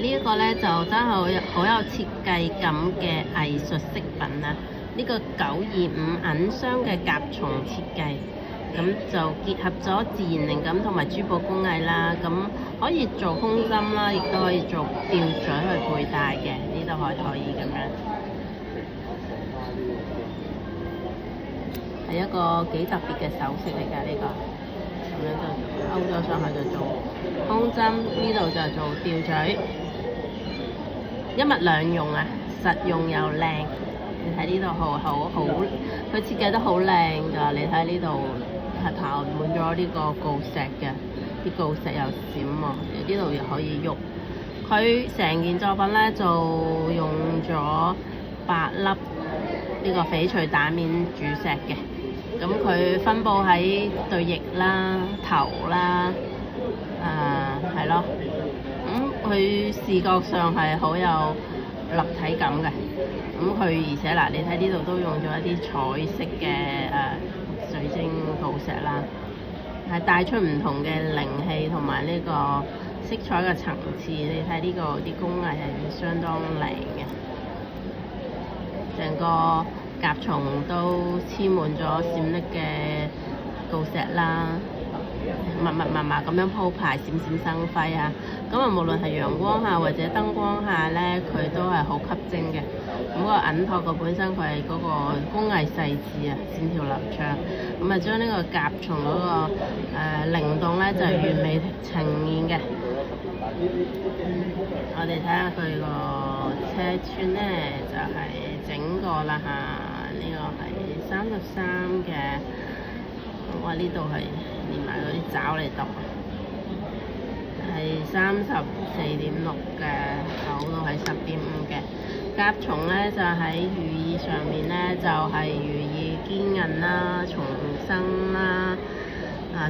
呢一個咧就真係好有設計感嘅藝術飾品啊！呢個925銀鑲嘅甲蟲設計，咁就結合咗自然靈感同埋珠寶工藝啦。咁可以做胸針啦，亦都可以做吊墜去佩戴嘅。呢度可以咁樣，係一個幾特別嘅首飾嚟㗎。呢個咁樣就勾咗上去就做胸針，呢度就做吊墜，一物兩用啊，實用又靚。你睇呢度好，佢設計得好靚㗎。你睇呢度係爬滿咗呢個鋯石嘅，啲鋯石又閃喎，呢度又可以喐。佢成件作品咧就用咗8粒呢個翡翠打面主石嘅，咁佢分佈喺對翼啦、頭啦，係咯，佢視覺上係好有立體感嘅。咁佢而且嗱，你睇呢度都用咗一啲彩色嘅水晶寶石啦，係帶出唔同嘅靈氣同埋呢個色彩嘅層次。你睇呢個啲工藝係相當靚嘅，成個甲蟲都黐滿咗閃亮嘅鋯石啦，密麻咁樣鋪排，閃閃生輝啊！咁啊，無論係陽光下或者燈光下咧，佢都係好吸睛嘅。咁個銀托個本身佢係嗰個工藝細緻啊，線條流暢，咁啊將呢個甲蟲嗰個靈動咧就係完美呈現嘅。我哋睇下佢個車串咧，就係整個啦嚇，呢個係33嘅，哇！呢度係連埋嗰啲爪嚟讀，係34.6嘅，口都係10.5嘅。甲蟲咧就喺寓意上面咧就係寓意堅韌啦、重生啦、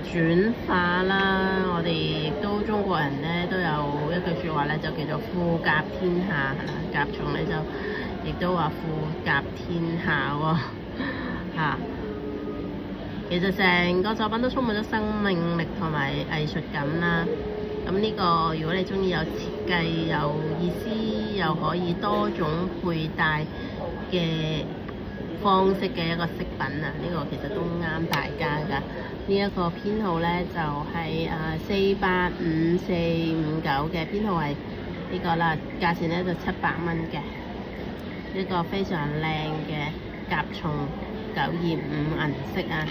轉化啦。我哋亦都中國人咧都有一句説話咧，就叫做富甲天下，係啦。甲蟲咧就亦都話富甲天下喎，其實成個作品都充滿咗生命力同埋藝術感啦。咁呢個如果你中意有設計、有意思，又可以多種佩戴嘅方式嘅一個飾品啊，呢個其實都啱大家㗎。呢一個編號咧就係485459嘅編號係呢個啦，價錢咧就700蚊嘅，呢個非常靚嘅甲蟲925銀飾啊！